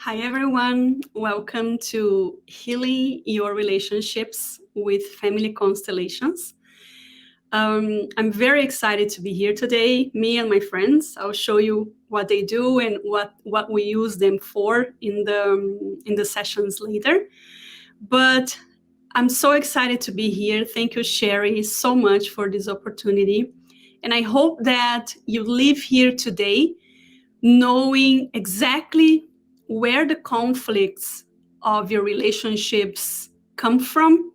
Hi, everyone. Welcome to Healing Your Relationships with Family Constellations. I'm very excited to be here today, me and my friends. I'll show you what they do and what we use them for in the sessions later. But I'm so excited to be here. Thank you, Sherry, so much for this opportunity. And I hope that you leave here today knowing exactly where the conflicts of your relationships come from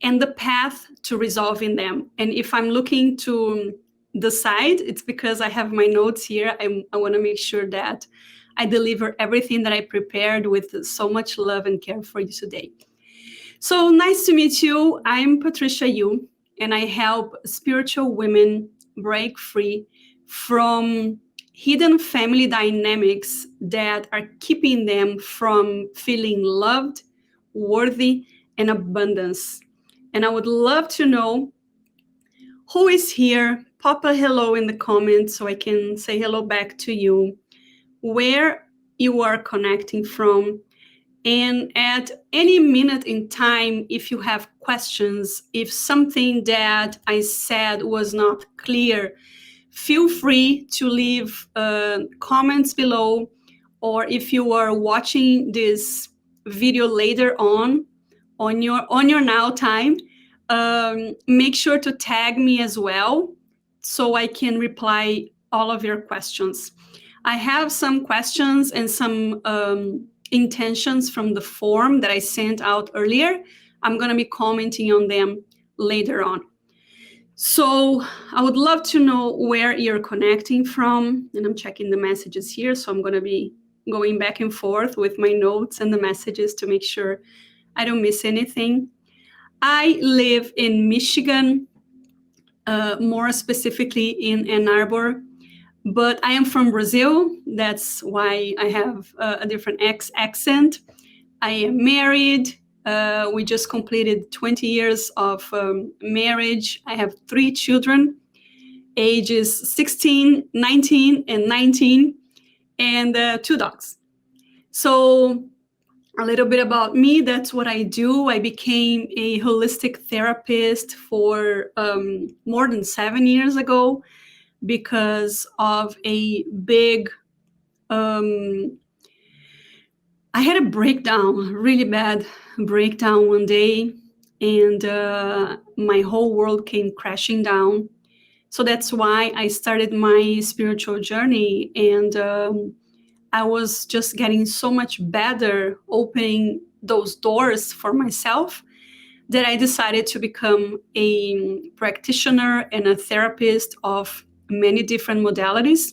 and the path to resolving them. And if I'm looking to the side, it's because I have my notes here. I want to make sure that I deliver everything that I prepared with so much love and care for you today. So nice to meet you. I'm Patricia Yiu, and I help spiritual women break free from hidden family dynamics that are keeping them from feeling loved, worthy, and abundance. And I would love to know who is here. Pop a hello in the comments so I can say hello back to you, where you are connecting from. And at any minute in time, if you have questions, if something that I said was not clear, feel free to leave comments below, or if you are watching this video later on your now time, make sure to tag me as well so I can reply all of your questions. I have some questions and some intentions from the form that I sent out earlier. I'm going to be commenting on them later on. So I would love to know where you're connecting from, and I'm checking the messages here. So I'm going to be going back and forth with my notes and the messages to make sure I don't miss anything. I live in Michigan, more specifically in Ann Arbor, but I am from Brazil. That's why I have a different accent. I am married. We just completed 20 years of marriage. I have 3 children, ages 16, 19, and 19, and 2 dogs. So a little bit about me, that's what I do. I became a holistic therapist for more than 7 years ago because of a big I had a breakdown, really bad breakdown one day, and my whole world came crashing down. So that's why I started my spiritual journey, and I was just getting so much better opening those doors for myself that I decided to become a practitioner and a therapist of many different modalities.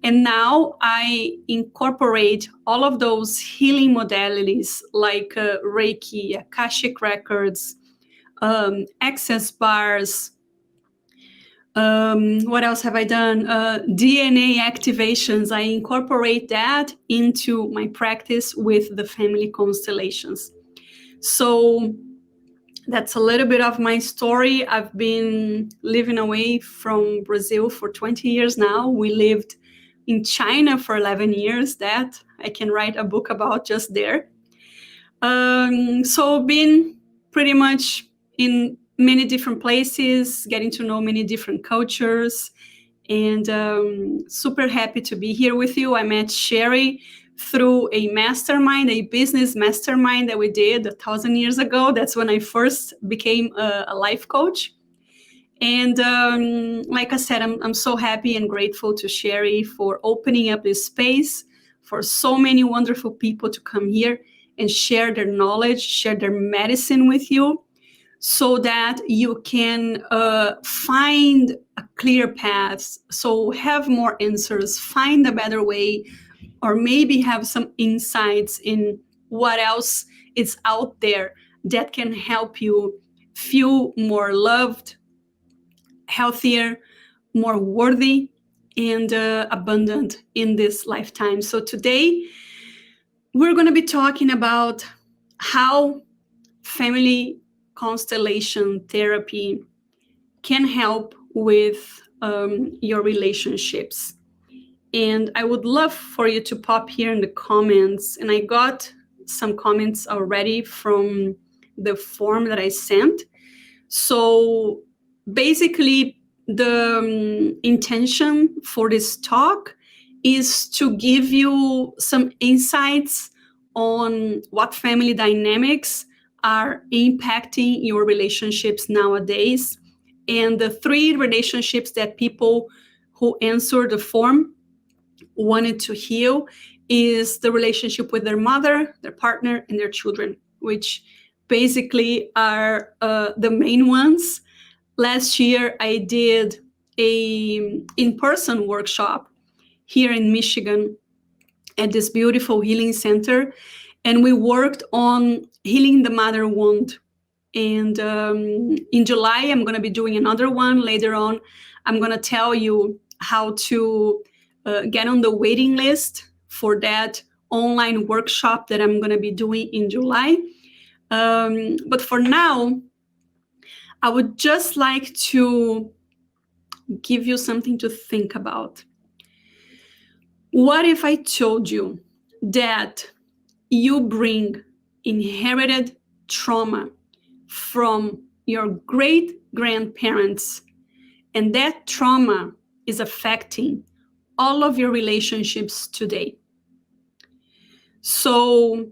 And now I incorporate all of those healing modalities like Reiki, Akashic Records, access bars. What else have I done? DNA activations. I incorporate that into my practice with the family constellations. So that's a little bit of my story. I've been living away from Brazil for 20 years now. We lived in China for 11 years that I can write a book about just there. So been pretty much in many different places, getting to know many different cultures, and super happy to be here with you. I met Sherry through a mastermind, a business mastermind that we did 1,000 years ago. That's when I first became a life coach. And like I said, I'm so happy and grateful to Sherry for opening up this space for so many wonderful people to come here and share their knowledge, share their medicine with you, so that you can find a clear path, so have more answers, find a better way, or maybe have some insights in what else is out there that can help you feel more loved, healthier, more worthy, and abundant in this lifetime. So today, we're going to be talking about how family constellation therapy can help with your relationships. And I would love for you to pop here in the comments. And I got some comments already from the form that I sent. So basically, the intention for this talk is to give you some insights on what family dynamics are impacting your relationships nowadays. And the 3 relationships that people who answered the form wanted to heal is the relationship with their mother, their partner, and their children, which basically are the main ones. Last year, I did a in-person workshop here in Michigan at this beautiful healing center, and we worked on healing the mother wound. And in July, I'm going to be doing another one. Later on, I'm going to tell you how to get on the waiting list for that online workshop that I'm going to be doing in July. But for now, I would just like to give you something to think about. What if I told you that you bring inherited trauma from your great-grandparents, and that trauma is affecting all of your relationships today? So,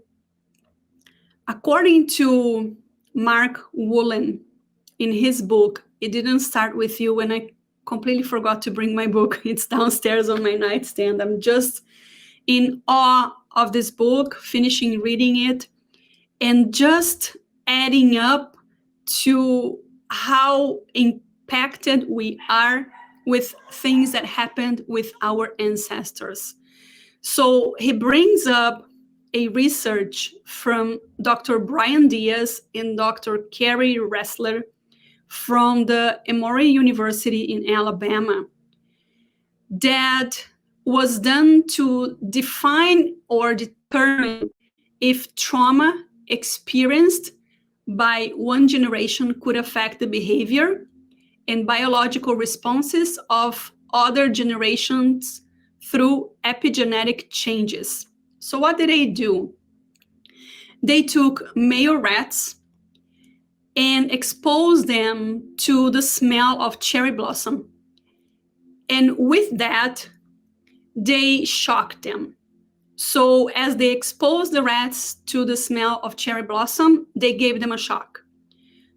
according to Mark Woolen, in his book, It Didn't Start With You, and I completely forgot to bring my book. It's downstairs on my nightstand. I'm just in awe of this book, finishing reading it, and just adding up to how impacted we are with things that happened with our ancestors. So he brings up a research from Dr. Brian Diaz and Dr. Carrie Ressler from the Emory University in Alabama that was done to define or determine if trauma experienced by one generation could affect the behavior and biological responses of other generations through epigenetic changes. So what did they do? They took male rats and exposed them to the smell of cherry blossom. And with that, they shocked them. So as they exposed the rats to the smell of cherry blossom, they gave them a shock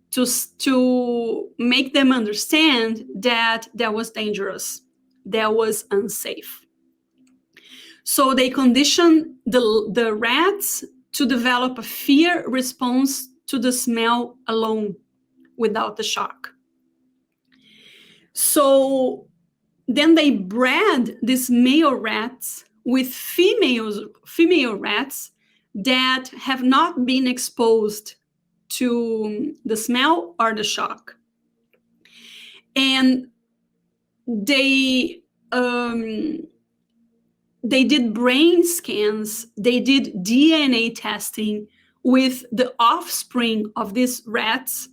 to make them understand that that was dangerous, that was unsafe. So they conditioned the rats to develop a fear response to the smell alone without the shock. So then they bred these male rats with female rats that have not been exposed to the smell or the shock. And they did brain scans, they did DNA testing with the offspring of these rats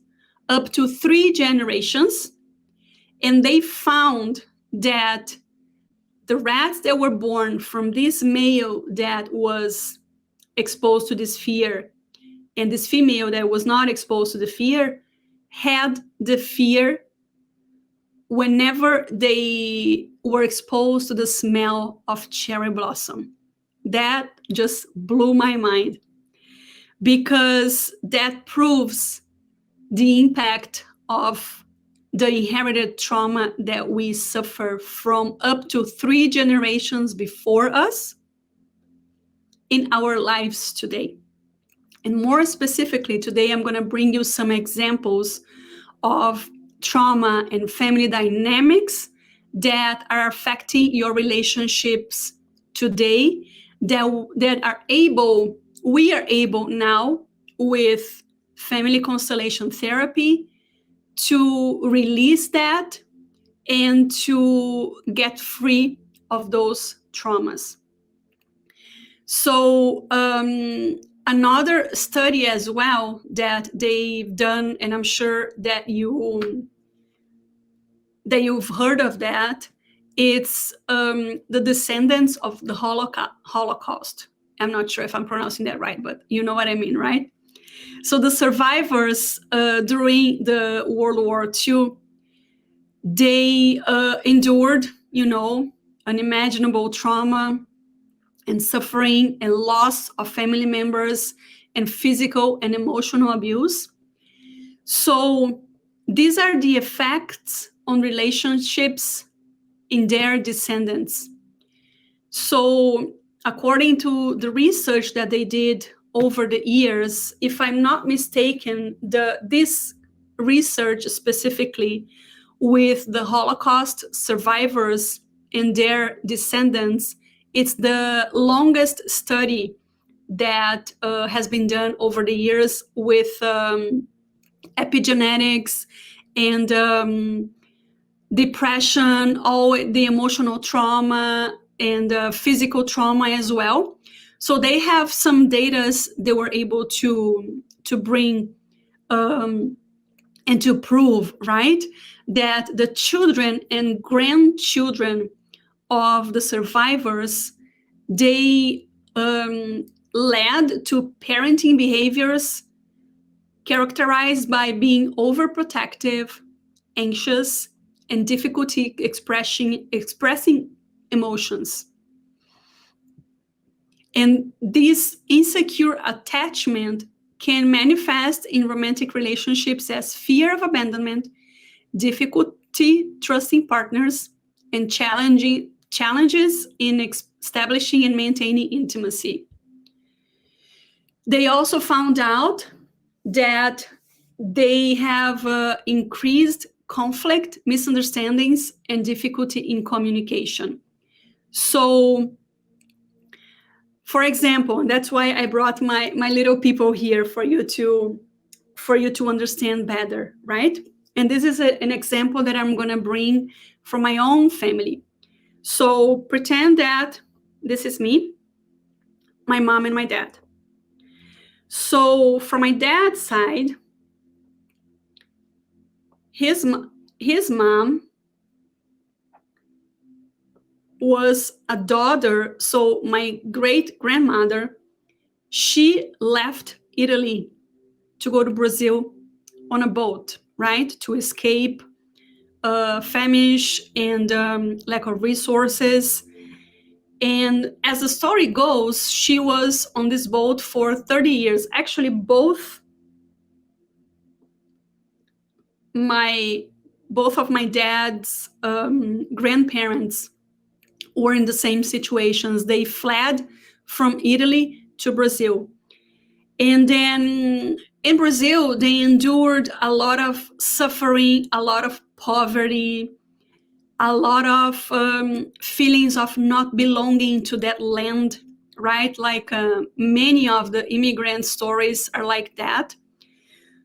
up to 3 generations, and they found that the rats that were born from this male that was exposed to this fear and this female that was not exposed to the fear had the fear whenever they were exposed to the smell of cherry blossom. That just blew my mind, because that proves the impact of the inherited trauma that we suffer from up to 3 generations before us in our lives today. And more specifically, today I'm going to bring you some examples of trauma and family dynamics that are affecting your relationships today, we are able now with Family Constellation Therapy to release that and to get free of those traumas. So another study as well that they've done, and I'm sure that you've heard of that, It's the descendants of the Holocaust. I'm not sure if I'm pronouncing that right, but you know what I mean, right? So the survivors during the World War II, they endured, unimaginable trauma and suffering and loss of family members and physical and emotional abuse. So these are the effects on relationships in their descendants. So according to the research that they did over the years, if I'm not mistaken, this research specifically with the Holocaust survivors and their descendants, it's the longest study that has been done over the years with epigenetics and depression, all the emotional trauma and physical trauma as well. So they have some data they were able to bring and to prove, right, that the children and grandchildren of the survivors, they led to parenting behaviors characterized by being overprotective, anxious, and difficulty expressing emotions. And this insecure attachment can manifest in romantic relationships as fear of abandonment, difficulty trusting partners, and challenges in establishing and maintaining intimacy. They also found out that they have increased conflict, misunderstandings, and difficulty in communication. So, for example, and that's why I brought my little people here for you to understand better, right? And this is an example that I'm going to bring from my own family. So pretend that this is me, my mom, and my dad. So from my dad's side, his mom was a daughter. So my great grandmother, she left Italy to go to Brazil on a boat, right, to escape famine and lack of resources. And as the story goes, she was on this boat for 30 years. Actually, both of my dad's grandparents were in the same situations. They fled from Italy to Brazil. And then in Brazil, they endured a lot of suffering, a lot of poverty, a lot of feelings of not belonging to that land, right? Like many of the immigrant stories are like that.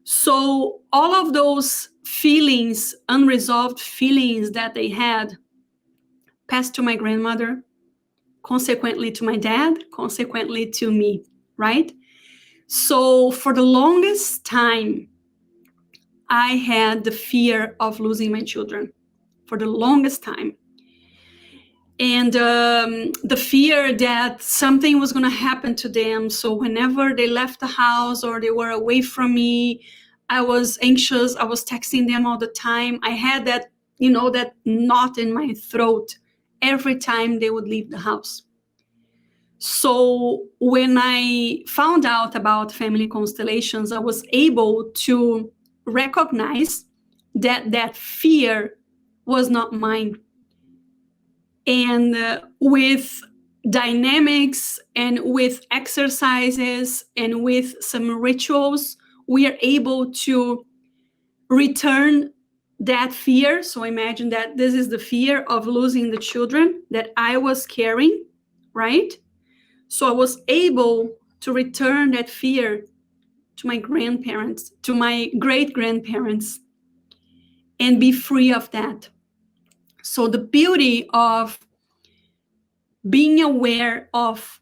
So all of those feelings, unresolved feelings that they had, passed to my grandmother, consequently to my dad, consequently to me, right? So for the longest time, I had the fear of losing my children for the longest time. And the fear that something was going to happen to them. So whenever they left the house or they were away from me, I was anxious. I was texting them all the time. I had that, that knot in my throat every time they would leave the house. So when I found out about family constellations, I was able to recognize that fear was not mine. And with dynamics and with exercises and with some rituals, we are able to return that fear. So imagine that this is the fear of losing the children that I was carrying, right? So I was able to return that fear to my grandparents, to my great-grandparents, and be free of that. So the beauty of being aware of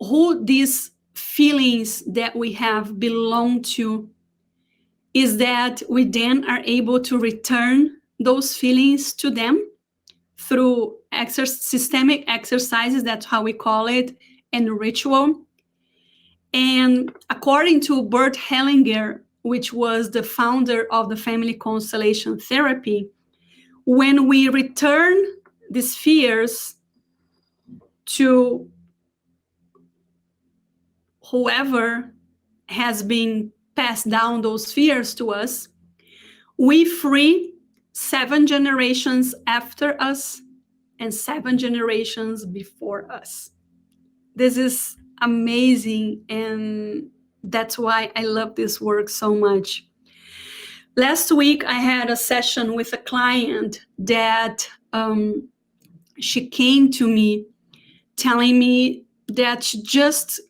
who these feelings that we have belong to is that we then are able to return those feelings to them through systemic exercises, that's how we call it, and ritual. And according to Bert Hellinger, which was the founder of the Family Constellation Therapy, when we return these fears to whoever has been passed down those fears to us, we free 7 generations after us and 7 generations before us. This is amazing, and that's why I love this work so much. Last week, I had a session with a client that she came to me telling me that she just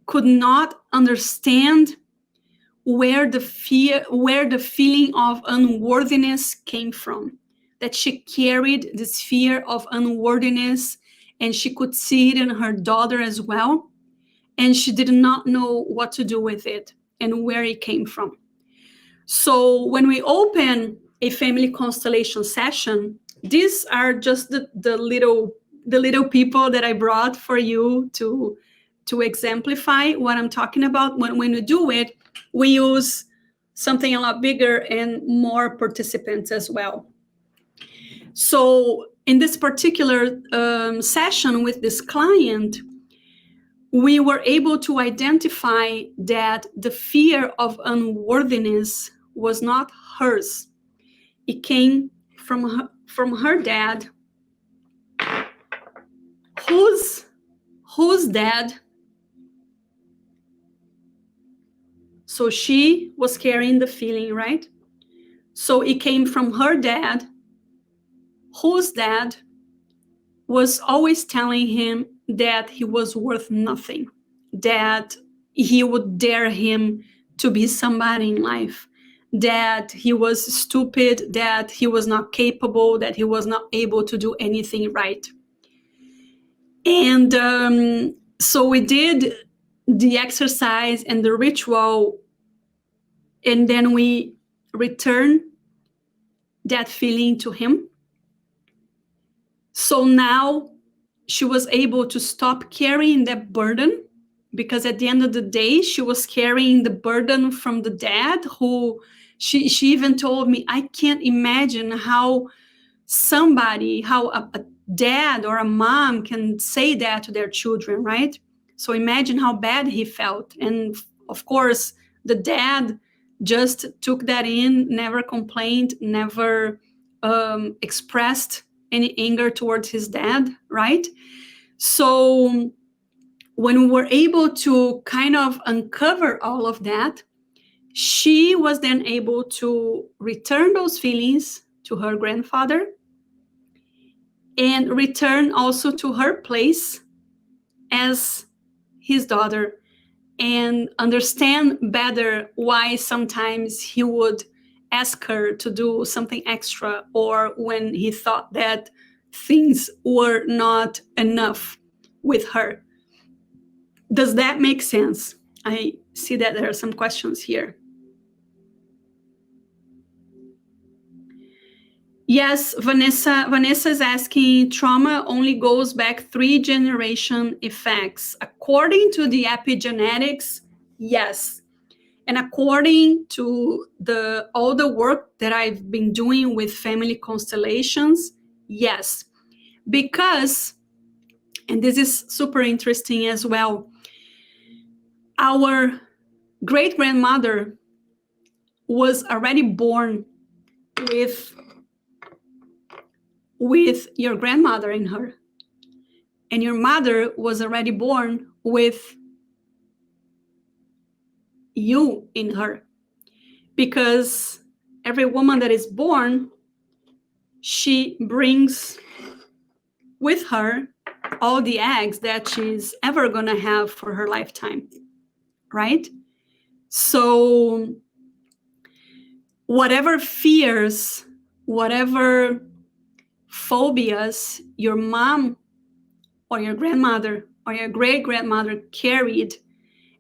could not understand where the feeling of unworthiness came from, that she carried this fear of unworthiness, and she could see it in her daughter as well, and she did not know what to do with it and where it came from. So when we open a family constellation session, these are just the little people that I brought for you to exemplify what I'm talking about. When we do it, we use something a lot bigger and more participants as well. So in this particular session with this client, we were able to identify that the fear of unworthiness was not hers. It came from her dad, whose dad. So she was carrying the feeling, right? So it came from her dad, whose dad was always telling him that he was worth nothing, that he would dare him to be somebody in life, that he was stupid, that he was not capable, that he was not able to do anything right. And so we did the exercise and the ritual, and then we returned that feeling to him. So now she was able to stop carrying that burden, because at the end of the day, she was carrying the burden from the dad, who she even told me, I can't imagine how a dad or a mom can say that to their children, right? So imagine how bad he felt. And of course, the dad just took that in, never complained, never expressed any anger towards his dad, right? So when we were able to kind of uncover all of that, she was then able to return those feelings to her grandfather and return also to her place as his daughter, and understand better why sometimes he would ask her to do something extra, or when he thought that things were not enough with her. Does that make sense? I see that there are some questions here. Yes, Vanessa is asking, trauma only goes back 3 generation effects. According to the epigenetics, yes. And according to all the work that I've been doing with family constellations, yes. Because, and this is super interesting as well, our great-grandmother was already born with your grandmother in her. And your mother was already born with you in her. Because every woman that is born, she brings with her all the eggs that she's ever going to have for her lifetime, right? So whatever fears, whatever phobias your mom or your grandmother or your great-grandmother carried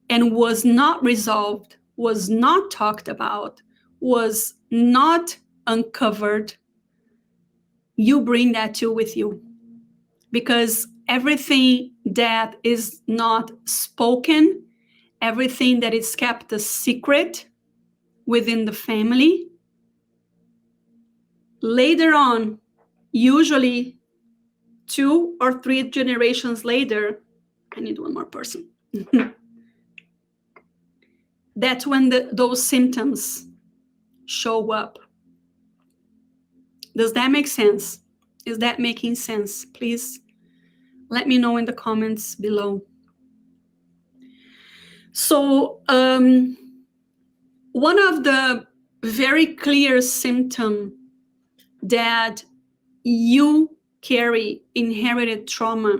and was not resolved, was not talked about, was not uncovered, you bring that too with you. because everything that is not spoken, everything that is kept a secret within the family, later on, usually 2 or 3 generations later, I need one more person. That's when those symptoms show up. Does that make sense? Is that making sense? Please let me know in the comments below. So one of the very clear symptoms that you carry inherited trauma,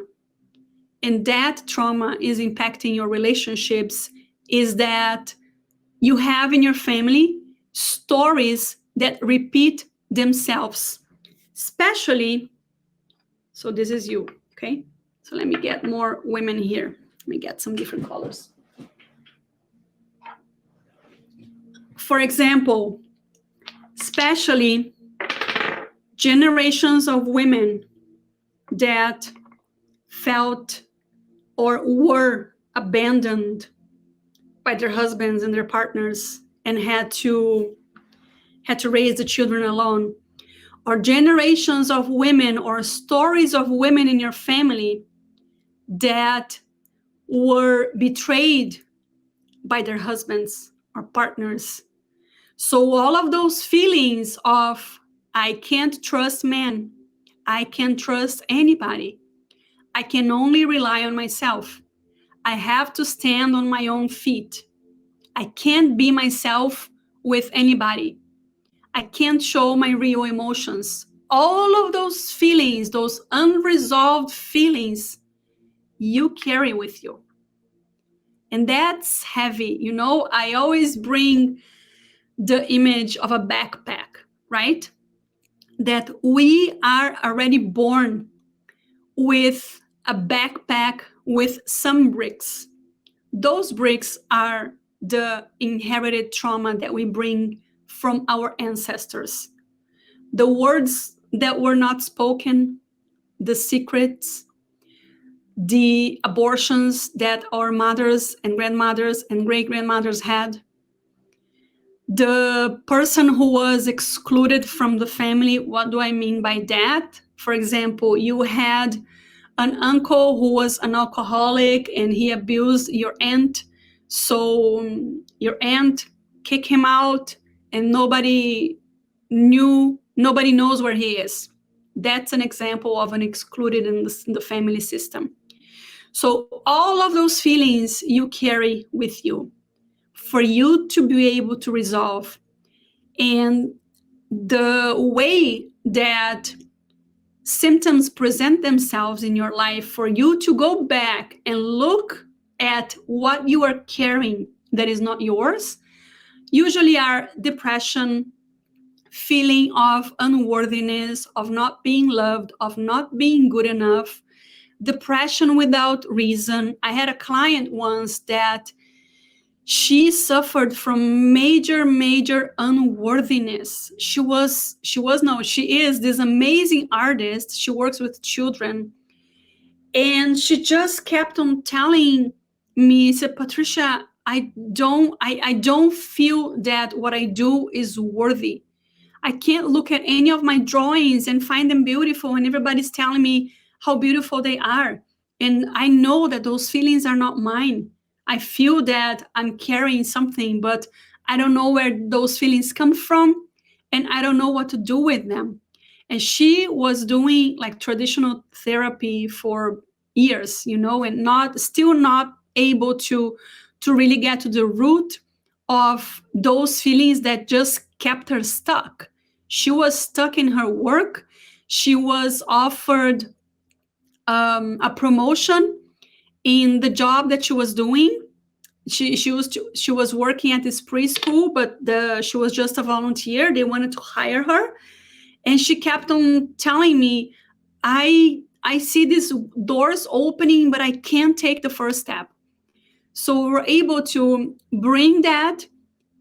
and that trauma is impacting your relationships, is that you have in your family stories that repeat themselves, especially, so this is you, okay? So let me get more women here. Let me get some different colors. For example, especially generations of women that felt or were abandoned by their husbands and their partners and had to raise the children alone, or generations of women or stories of women in your family that were betrayed by their husbands or partners. So all of those feelings of, I can't trust men, I can't trust anybody, I can only rely on myself, I have to stand on my own feet, I can't be myself with anybody, I can't show my real emotions. All of those feelings, those unresolved feelings, you carry with you. And that's heavy. You know, I always bring the image of a backpack, right? That we are already born with a backpack with some bricks. Those bricks are the inherited trauma that we bring from our ancestors. The words that were not spoken, the secrets, the abortions that our mothers and grandmothers and great-grandmothers had, the person who was excluded from the family. What do I mean by that? For example, you had an uncle who was an alcoholic and he abused your aunt. So your aunt kicked him out and nobody knows where he is. That's an example of an excluded in the family system. So all of those feelings you carry with you for you to be able to resolve. And the way that symptoms present themselves in your life for you to go back and look at what you are carrying that is not yours usually are depression, feeling of unworthiness, of not being loved, of not being good enough, depression without reason. I had a client once that she suffered from major unworthiness. She is this amazing artist. She works with children. And she just kept on telling me, said, Patricia, I don't feel that what I do is worthy. I can't look at any of my drawings and find them beautiful, and everybody's telling me how beautiful they are. And I know that those feelings are not mine. I feel that I'm carrying something, but I don't know where those feelings come from, and I don't know what to do with them. And she was doing like traditional therapy for years, you know, and still not able to really get to the root of those feelings that just kept her stuck. She was stuck in her work. She was offered a promotion in the job that she was doing. She was working at this preschool, but she was just a volunteer. They wanted to hire her, and she kept on telling me, I see these doors opening, but I can't take the first step. So we were able to bring that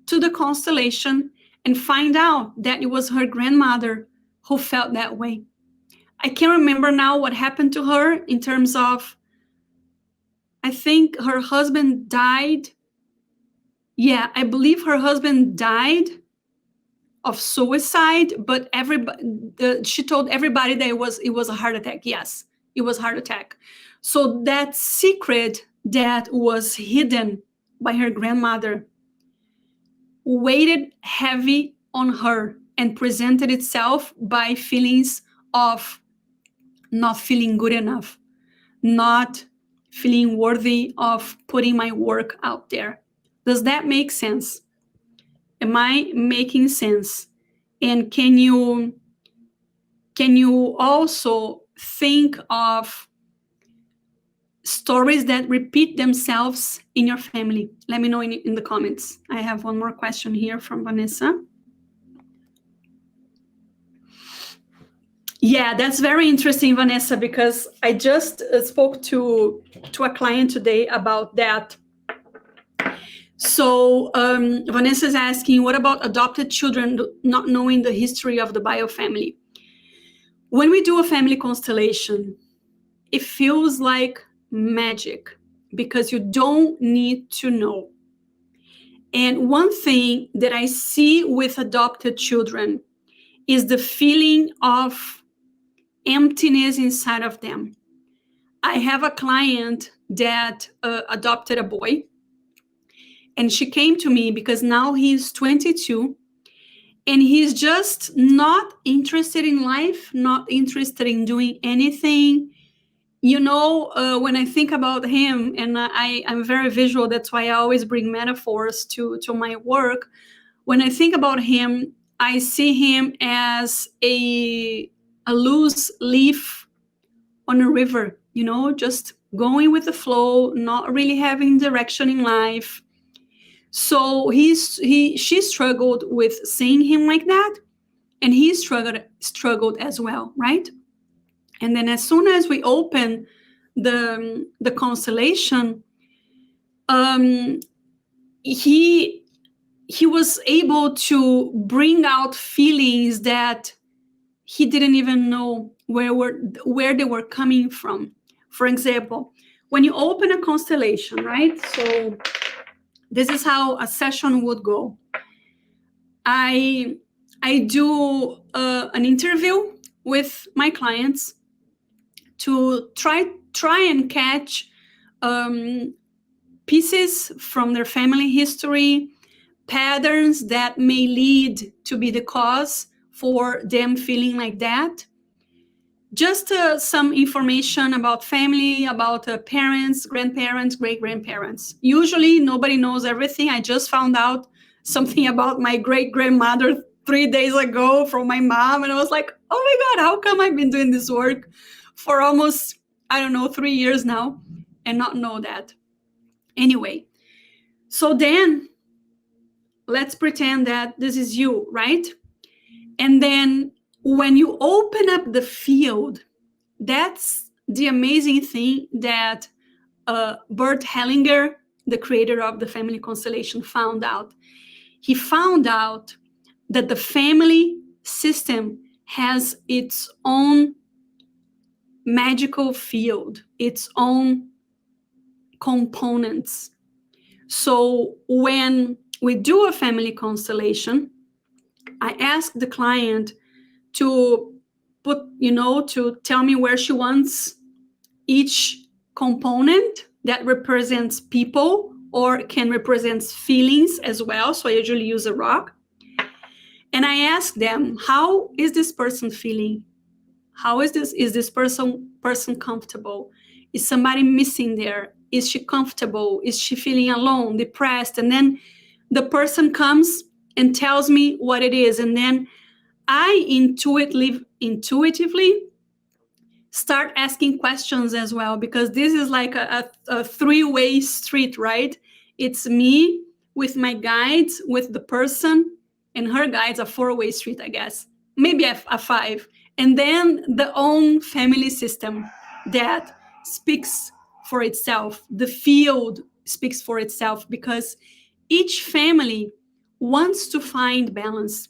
to the constellation and find out that it was her grandmother who felt that way. I can't remember now what happened to her in terms of, I think her husband died. Yeah, I believe her husband died of suicide, but she told everybody that it was a heart attack. Yes, it was a heart attack. So that secret that was hidden by her grandmother weighed heavy on her and presented itself by feelings of not feeling good enough, not feeling worthy of putting my work out there. Does that make sense? Am I making sense? And can you also think of stories that repeat themselves in your family? Let me know in the comments. I have one more question here from Vanessa. Yeah, that's very interesting, Vanessa, because I just spoke to a client today about that. So Vanessa is asking, what about adopted children not knowing the history of the bio family? When we do a family constellation, it feels like magic because you don't need to know. And one thing that I see with adopted children is the feeling of emptiness inside of them. I have a client that adopted a boy, and she came to me because now he's 22 and he's just not interested in life, not interested in doing anything. You know, when I think about him, and I'm very visual, that's why I always bring metaphors to my work. When I think about him, I see him as a loose leaf on a river, you know, just going with the flow, not really having direction in life. So she struggled with seeing him like that, and he struggled as well, right? And then as soon as we open the constellation, he was able to bring out feelings that he didn't even know where they were coming from. For example, when you open a constellation, right? So this is how a session would go. I do an interview with my clients to try and catch pieces from their family history, patterns that may lead to be the cause for them feeling like that. Just some information about family, about parents, grandparents, great-grandparents. Usually nobody knows everything. I just found out something about my great-grandmother 3 days ago from my mom, and I was like, oh my God, how come I've been doing this work for almost, 3 years now and not know that? Anyway, so then let's pretend that this is you, right? And then when you open up the field, that's the amazing thing that Bert Hellinger, the creator of the family constellation, found out. He found out that the family system has its own magical field, its own components. So when we do a family constellation, I ask the client to to tell me where she wants each component that represents people or can represent feelings as well. So I usually use a rock. And I ask them, how is this person feeling? How is this person comfortable? Is somebody missing there? Is she comfortable? Is she feeling alone, depressed? And then the person comes and tells me what it is. And then I intuitively start asking questions as well, because this is like a three-way street, right? It's me with my guides, with the person, and her guides, a four-way street, I guess, maybe a five. And then the own family system that speaks for itself. The field speaks for itself, because each family wants to find balance.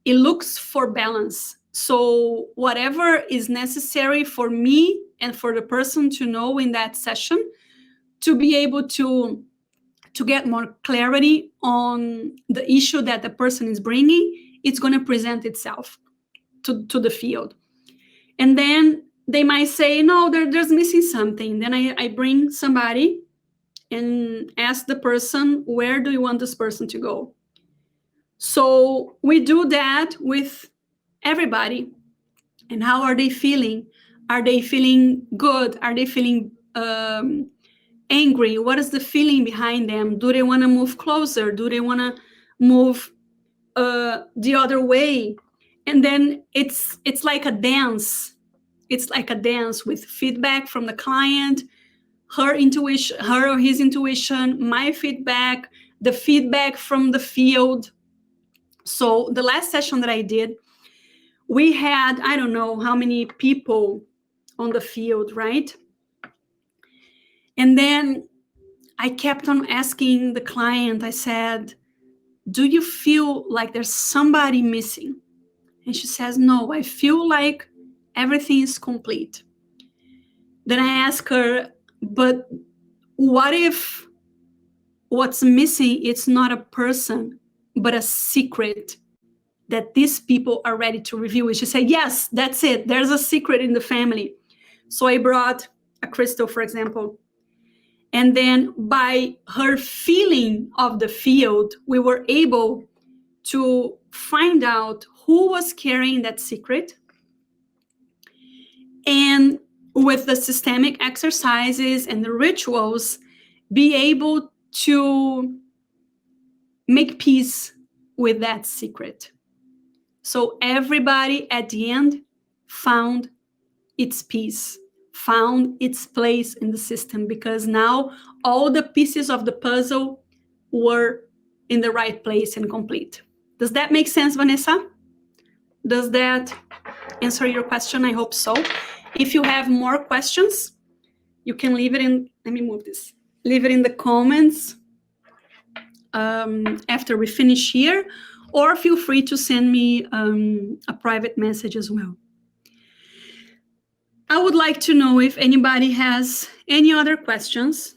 It looks for balance. So whatever is necessary for me and for the person to know in that session to be able to get more clarity on the issue that the person is bringing, it's going to present itself to the field. And then they might say, no, there's missing something. Then I bring somebody and ask the person, where do you want this person to go? So we do that with everybody. And how are they feeling? Are they feeling good? Are they feeling angry? What is the feeling behind them? Do they want to move closer? Do they want to move the other way? And then it's like a dance. It's like a dance with feedback from the client, her or his intuition, my feedback, the feedback from the field. So the last session that I did, we had, I don't know how many people on the field, right? And then I kept on asking the client, I said, do you feel like there's somebody missing? And she says, no, I feel like everything is complete. Then I ask her, but what if what's missing, it's not a person, but a secret that these people are ready to reveal? And she said, yes, that's it. There's a secret in the family. So I brought a crystal, for example. And then by her feeling of the field, we were able to find out who was carrying that secret. And with the systemic exercises and the rituals, be able to make peace with that secret. So everybody at the end found its peace, found its place in the system, because now all the pieces of the puzzle were in the right place and complete. Does that make sense, Vanessa? Does that answer your question? I hope so. If you have more questions, you can leave it in, let me move this, leave it in the comments after we finish here, or feel free to send me a private message as well. I would like to know if anybody has any other questions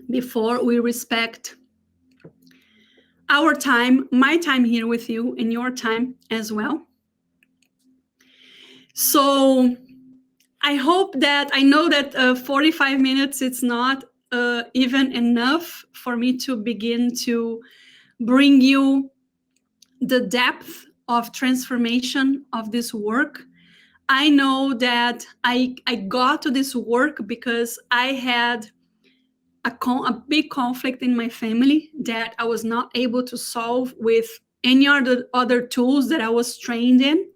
before we respect our time, my time here with you, and your time as well. So I hope that, I know that 45 minutes, it's not even enough for me to begin to bring you the depth of transformation of this work. I know that I got to this work because I had a big conflict in my family that I was not able to solve with any other tools that I was trained in.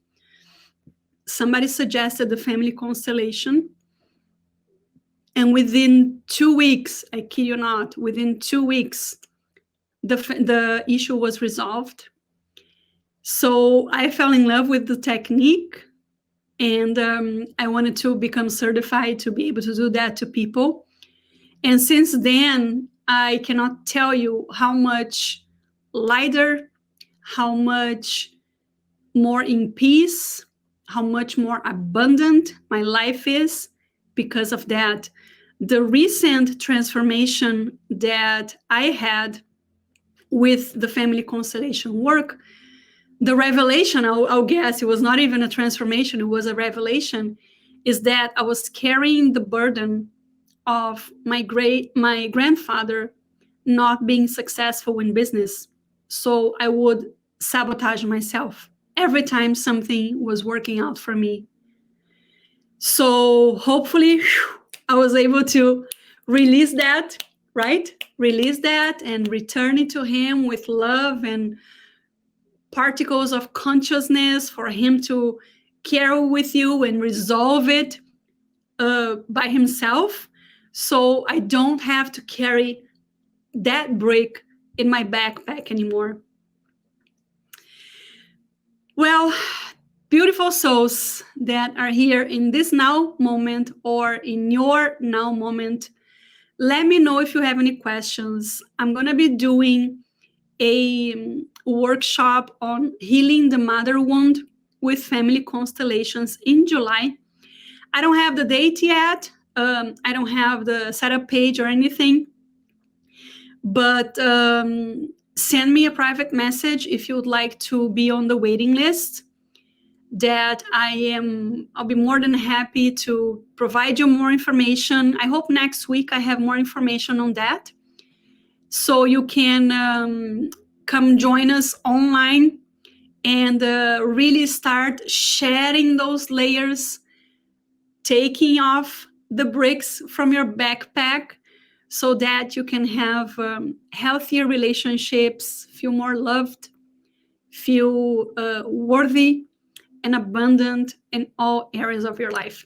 Somebody suggested the Family Constellation. And within 2 weeks, I kid you not, within 2 weeks, the issue was resolved. So I fell in love with the technique, and I wanted to become certified to be able to do that to people. And since then, I cannot tell you how much lighter, how much more in peace, how much more abundant my life is because of that. The recent transformation that I had with the Family Constellation work, the revelation, I'll guess it was not even a transformation, it was a revelation, is that I was carrying the burden of my grandfather not being successful in business. So I would sabotage myself every time something was working out for me. So hopefully I was able to release that, right? Release that and return it to him with love and particles of consciousness for him to carry with you and resolve it by himself. So I don't have to carry that brick in my backpack anymore. Well, beautiful souls that are here in this now moment or in your now moment, let me know if you have any questions. I'm going to be doing a workshop on healing the mother wound with family constellations in July. I don't have the date yet. I don't have the setup page or anything, but send me a private message if you would like to be on the waiting list. I'll be more than happy to provide you more information. I hope next week I have more information on that. So you can come join us online and really start shedding those layers, taking off the bricks from your backpack so that you can have healthier relationships, feel more loved, feel worthy and abundant in all areas of your life.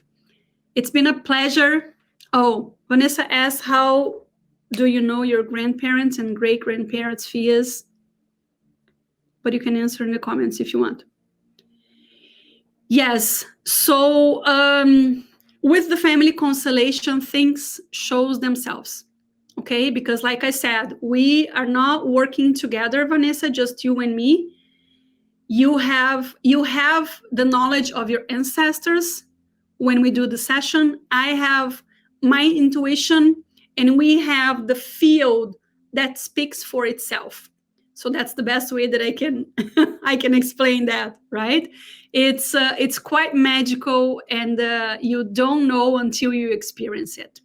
It's been a pleasure. Oh, Vanessa asked, how do you know your grandparents and great-grandparents' fears? But you can answer in the comments if you want. Yes, so with the family constellation, things shows themselves, okay? Because like I said, we are not working together, Vanessa, just you and me. You have the knowledge of your ancestors when we do the session. I have my intuition, and we have the field that speaks for itself. So that's the best way that I can I can explain that, right? It's quite magical, and you don't know until you experience it.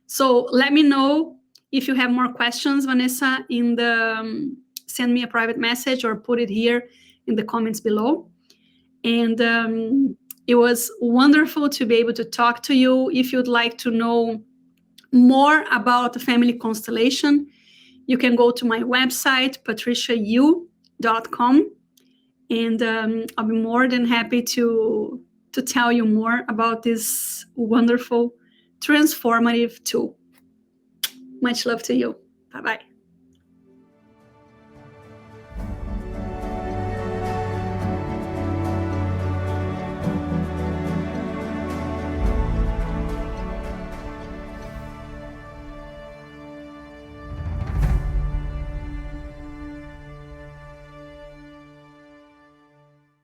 So let me know if you have more questions, Vanessa, in the send me a private message or put it here in the comments below. And it was wonderful to be able to talk to you. If you'd like to know more about the family constellation, you can go to my website, patriciayiu.com, and I'll be more than happy to tell you more about this wonderful transformative tool. Much love to you. Bye-bye.